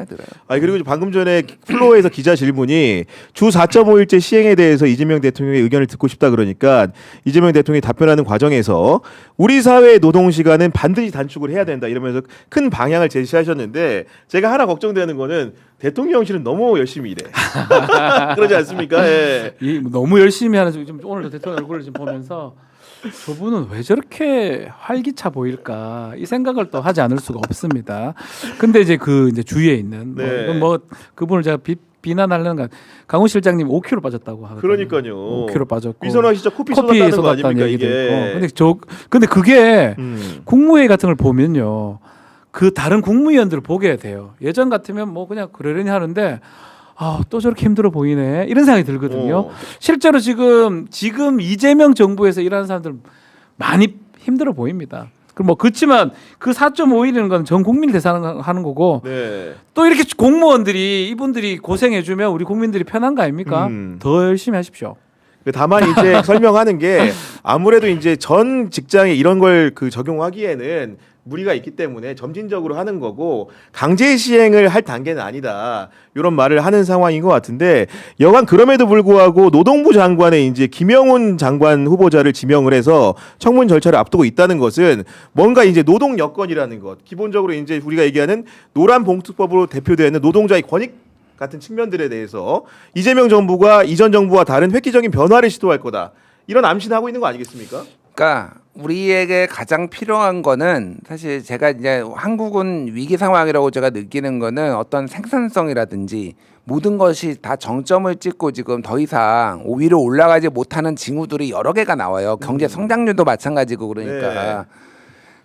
생각이 들어요. 그리고 방금 전에 플로어에서 기자 질문이 주 4.5일제 시행에 대해서 이재명 대통령의 의견을 듣고 싶다 그러니까 이재명 대통령이 답변하는 과정에서 우리 사회의 노동 시간은 반드시 단축을 해야 된다 이러면서 큰 방향을 제시하셨는데 제가 하나 걱정되는 거는 대통령실은 너무 열심히 일해. 그러지 않습니까? 예. 너무 열심히 하는 지금 오늘도 대통령 얼굴을 지금 보면서 저분은 왜 저렇게 활기차 보일까 이 생각을 또 하지 않을 수가 없습니다. 근데 이제 이제 주위에 있는 그분을 제가 비난하려는 건 강훈 실장님 5kg 빠졌다고 하거든요. 그러니까요. 5kg 빠졌고 위선화 진짜 코피 쏟았다는 거 아닙니까 이게. 근데 그게 국무회의 같은 걸 보면요. 그 다른 국무위원들을 보게 돼요. 예전 같으면 뭐 그냥 그러려니 하는데 또 저렇게 힘들어 보이네 이런 생각이 들거든요. 실제로 지금 이재명 정부에서 일하는 사람들 많이 힘들어 보입니다. 그렇지만 그 4.5일이라는 건 전 국민 대상하는 거고 또 이렇게 공무원들이 이분들이 고생해주면 우리 국민들이 편한 거 아닙니까? 더 열심히 하십시오. 다만 이제 설명하는 게 아무래도 이제 전 직장에 이런 걸 적용하기에는 무리가 있기 때문에 점진적으로 하는 거고 강제 시행을 할 단계는 아니다. 이런 말을 하는 상황인 것 같은데 여간 그럼에도 불구하고 노동부 장관에 이제 김영훈 장관 후보자를 지명을 해서 청문 절차를 앞두고 있다는 것은 뭔가 이제 노동 여건이라는 것. 기본적으로 이제 우리가 얘기하는 노란봉투법으로 대표되는 노동자의 권익 같은 측면들에 대해서 이재명 정부가 이전 정부와 다른 획기적인 변화를 시도할 거다. 이런 암시하고 있는 거 아니겠습니까? 그러니까 우리에게 가장 필요한 거는 사실 제가 이제 한국은 위기 상황이라고 제가 느끼는 거는 어떤 생산성이라든지 모든 것이 다 정점을 찍고 지금 더 이상 위로 올라가지 못하는 징후들이 여러 개가 나와요. 경제 성장률도 마찬가지고 그러니까.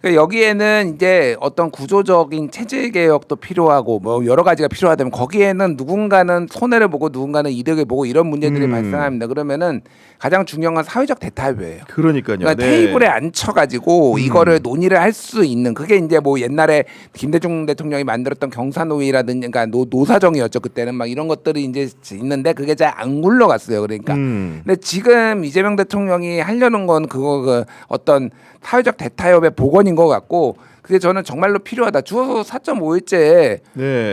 그러니까 여기에는 이제 어떤 구조적인 체질 개혁도 필요하고 뭐 여러 가지가 필요하다면 거기에는 누군가는 손해를 보고 누군가는 이득을 보고 이런 문제들이 발생합니다. 그러면은 가장 중요한 건 사회적 대타협이에요. 그러니까요. 그러니까 테이블에 앉혀가지고 이거를 논의를 할 수 있는 그게 이제 뭐 옛날에 김대중 대통령이 만들었던 경사노위라든지 그러니까 노사정이었죠. 그때는 막 이런 것들이 이제 있는데 그게 잘 안 굴러갔어요. 그러니까. 근데 지금 이재명 대통령이 하려는 건 그 어떤 사회적 대타협의 복원인 것 같고 그게 저는 정말로 필요하다. 주 4.5일제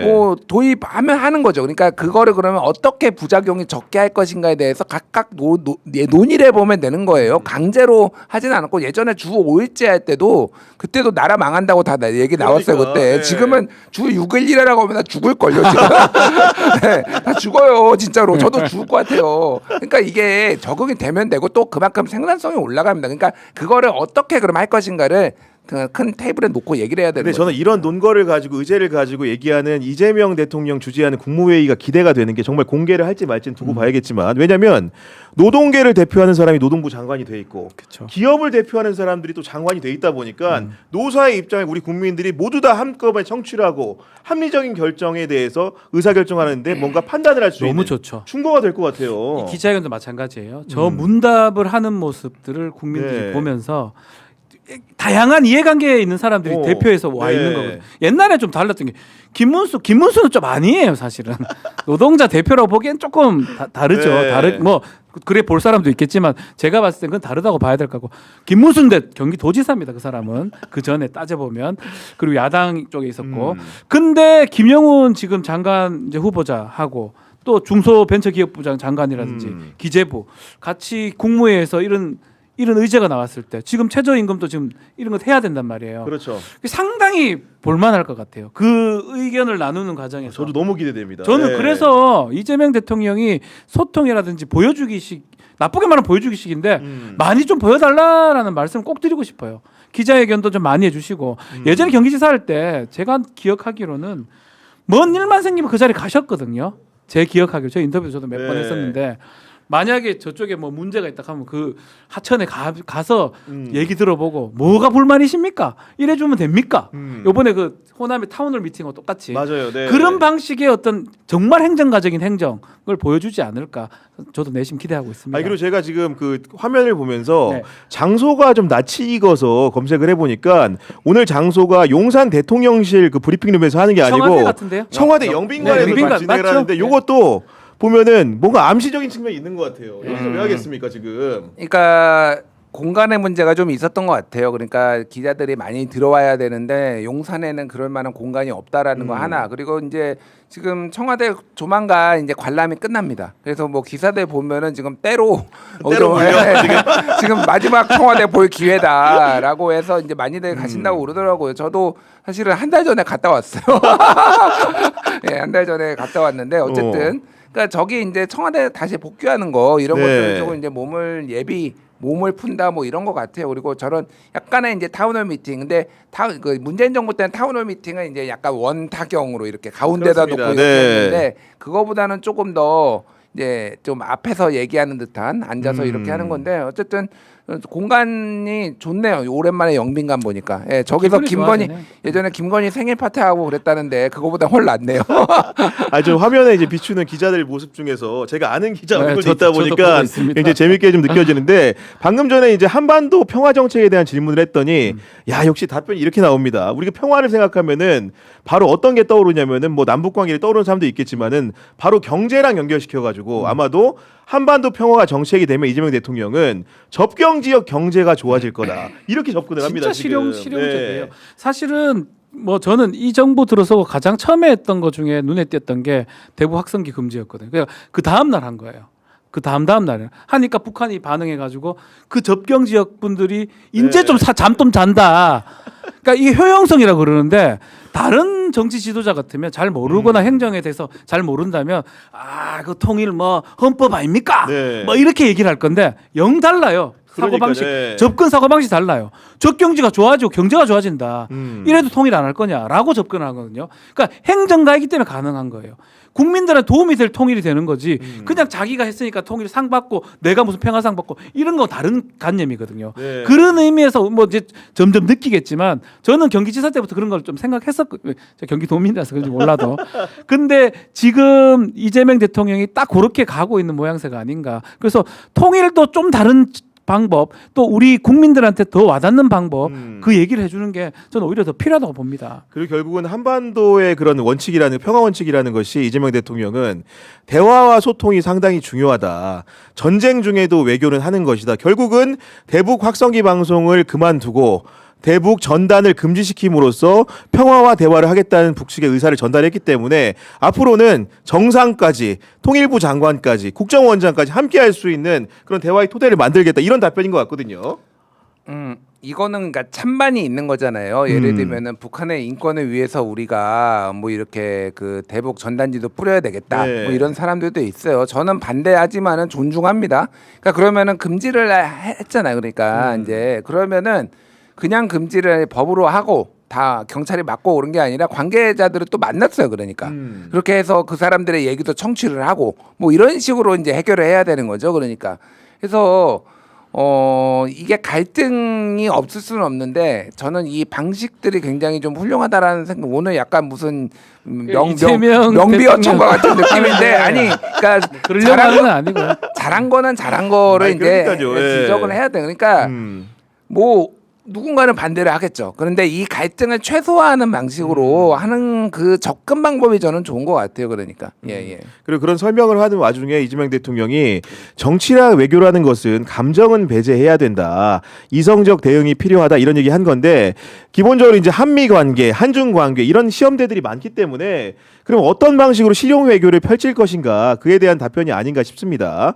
뭐 도입하면 하는 거죠. 그러니까 그거를 그러면 어떻게 부작용이 적게 할 것인가에 대해서 각각 논의를 해보면 되는 거예요. 강제로 하지는 않았고 예전에 주 5일제 할 때도 그때도 나라 망한다고 다 얘기 나왔어요. 그때. 지금은 주 6일 일하라고 하면 나 죽을걸요. 지금. 네, 다 죽어요. 진짜로. 저도 죽을 것 같아요. 그러니까 이게 적응이 되면 되고 또 그만큼 생산성이 올라갑니다. 그러니까 그거를 어떻게 그럼 할 것인가를 큰 테이블에 놓고 얘기를 해야 되는 근데 저는 이런 논거를 가지고 의제를 가지고 얘기하는 이재명 대통령 주재하는 국무회의가 기대가 되는 게 정말 공개를 할지 말지는 두고 봐야겠지만 왜냐하면 노동계를 대표하는 사람이 노동부 장관이 돼 있고 기업을 대표하는 사람들이 또 장관이 돼 있다 보니까 노사의 입장에 우리 국민들이 모두 다 한꺼번에 청취를 하고 합리적인 결정에 대해서 의사결정하는데 뭔가 판단을 할 수 있는 너무 좋죠. 충고가 될 것 같아요. 이 기자회견도 마찬가지예요. 저 문답을 하는 모습들을 국민들이 보면서 다양한 이해관계에 있는 사람들이 대표해서 와 있는 거거든요. 옛날에 좀 달랐던 게 김문수는 좀 아니에요, 사실은. 노동자 대표라고 보기엔 조금 다르죠. 뭐 그래 볼 사람도 있겠지만 제가 봤을 땐 그건 다르다고 봐야 될 거고. 김문수인데 경기도지사입니다, 그 사람은. 그 전에 따져보면. 그리고 야당 쪽에 있었고. 근데 김영훈 지금 장관 이제 후보자하고 또 중소벤처기업부장 장관이라든지 기재부 같이 국무회의에서 이런 의제가 나왔을 때 지금 최저임금도 지금 이런 거 해야 된단 말이에요. 그렇죠. 상당히 볼만할 것 같아요. 그 의견을 나누는 과정에서. 저도 너무 기대됩니다. 저는 그래서 이재명 대통령이 소통이라든지 보여주기식 나쁘게 말하면 보여주기식인데 많이 좀 보여달라라는 말씀을 꼭 드리고 싶어요. 기자회견도 좀 많이 해주시고 예전에 경기지사 할 때 제가 기억하기로는 뭔 일만 생기면 그 자리에 가셨거든요. 제 기억하기로 저 인터뷰 저도 몇 번 했었는데 만약에 저쪽에 뭐 문제가 있다 하면 그 하천에 가서 얘기 들어보고 뭐가 불만이십니까? 이래주면 됩니까? 요번에 그 호남의 타운홀 미팅하고 똑같이 맞아요. 그런 방식의 어떤 정말 행정가적인 행정을 보여주지 않을까 저도 내심 기대하고 있습니다. 그리고 제가 지금 그 화면을 보면서 장소가 좀 낯이 익어서 검색을 해보니까 오늘 장소가 용산 대통령실 그 브리핑룸에서 하는 게 아니고 청와대 같은데요? 청와대 영빈관에서 진행을 하는데 요것도 보면은 뭔가 암시적인 측면이 있는 것 같아요. 여기서 왜 하겠습니까 지금? 그러니까 공간의 문제가 좀 있었던 것 같아요. 그러니까 기자들이 많이 들어와야 되는데 용산에는 그럴 만한 공간이 없다라는 거 하나. 그리고 이제 지금 청와대 조만간 이제 관람이 끝납니다. 그래서 뭐 기사들 보면은 지금 때로 지금 마지막 청와대 볼 기회다라고 해서 이제 많이들 가신다고 그러더라고요. 저도 사실은 한 달 전에 갔다 왔어요. 예, 한 달 전에 갔다 왔는데 어쨌든 그러니까 저기 이제 청와대 다시 복귀하는 거 이런 것들 조금 이제 몸을 푼다 뭐 이런 것 같아요. 그리고 저런 약간의 이제 타운홀 미팅. 근데 그 문재인 정부 때는 타운홀 미팅은 이제 약간 원타경으로 이렇게 가운데다 놓고 이렇게 했는데 그거보다는 조금 더 이제 좀 앞에서 얘기하는 듯한 앉아서 이렇게 하는 건데 어쨌든 공간이 좋네요. 오랜만에 영빈관 보니까. 예, 저기서 김건희 좋아지네. 예전에 김건희 생일 파티 하고 그랬다는데 그거보다 훨 낫네요. 좀 화면에 이제 비추는 기자들 모습 중에서 제가 아는 기자 얼굴이 있다 보니까 보고 굉장히 재밌게 좀 느껴지는데 방금 전에 이제 한반도 평화 정책에 대한 질문을 했더니 야 역시 답변이 이렇게 나옵니다. 우리가 평화를 생각하면은 바로 어떤 게 떠오르냐면은 뭐 남북 관계를 떠오르는 사람도 있겠지만은 바로 경제랑 연결시켜 가지고 아마도 한반도 평화가 정책이 되면 이재명 대통령은 접경 지역 경제가 좋아질 거다 이렇게 접근을 합니다. 진짜 실용적이에요. 사실은 뭐 저는 이 정부 들어서 가장 처음에 했던 것 중에 눈에 띄었던 게 대북 확성기 금지였거든요. 그러니까 그 다음 날 한 거예요. 그 다음 날에 하니까 북한이 반응해가지고 그 접경 지역 분들이 이제 좀 잠 좀 잔다. 그러니까 이게 효용성이라고 그러는데 다른 정치 지도자 같으면 잘 모르거나 행정에 대해서 잘 모른다면 그 통일 뭐 헌법 아닙니까? 뭐 이렇게 얘기를 할 건데 영 달라요. 사고방식, 접근 사고방식 달라요. 접경지가 좋아지고 경제가 좋아진다. 이래도 통일 안 할 거냐라고 접근하거든요. 그러니까 행정가이기 때문에 가능한 거예요. 국민들한테 도움이 될 통일이 되는 거지. 그냥 자기가 했으니까 통일 상 받고 내가 무슨 평화상 받고 이런 건 다른 관념이거든요. 그런 의미에서 뭐 이제 점점 느끼겠지만 저는 경기지사 때부터 그런 걸 좀 생각했었거든요. 경기도민이라서 그런지 몰라도. 근데 지금 이재명 대통령이 딱 그렇게 가고 있는 모양새가 아닌가. 그래서 통일도 좀 다른 방법 또 우리 국민들한테 더 와닿는 방법 그 얘기를 해주는 게 저는 오히려 더 필요하다고 봅니다. 그리고 결국은 한반도의 그런 원칙이라는 평화 원칙이라는 것이 이재명 대통령은 대화와 소통이 상당히 중요하다. 전쟁 중에도 외교는 하는 것이다. 결국은 대북 확성기 방송을 그만두고 대북 전단을 금지시킴으로써 평화와 대화를 하겠다는 북측의 의사를 전달했기 때문에 앞으로는 정상까지 통일부 장관까지 국정원장까지 함께할 수 있는 그런 대화의 토대를 만들겠다 이런 답변인 것 같거든요. 이거는 그러니까 찬반이 있는 거잖아요. 예를 들면은 북한의 인권을 위해서 우리가 뭐 이렇게 그 대북 전단지도 뿌려야 되겠다. 뭐 이런 사람들도 있어요. 저는 반대하지만은 존중합니다. 그러니까 그러면은 금지를 했잖아요. 그러니까 이제 그러면은 그냥 금지를 법으로 하고 다 경찰이 막고 오른 게 아니라 관계자들을 또 만났어요. 그러니까 그렇게 해서 그 사람들의 얘기도 청취를 하고 뭐 이런 식으로 이제 해결을 해야 되는 거죠. 그러니까 그래서 이게 갈등이 없을 수는 없는데 저는 이 방식들이 굉장히 좀 훌륭하다라는 생각. 오늘 약간 무슨 명비어천과 같은 느낌인데 아니 그러니까 잘한 거는 잘한 거를 이제 지적을 해야 돼. 그러니까 뭐 누군가는 반대를 하겠죠. 그런데 이 갈등을 최소화하는 방식으로 하는 그 접근 방법이 저는 좋은 것 같아요. 그러니까 그리고 그런 설명을 하는 와중에 이재명 대통령이 정치랑 외교라는 것은 감정은 배제해야 된다. 이성적 대응이 필요하다 이런 얘기 한 건데 기본적으로 이제 한미 관계, 한중 관계 이런 시험대들이 많기 때문에 그럼 어떤 방식으로 실용 외교를 펼칠 것인가 그에 대한 답변이 아닌가 싶습니다.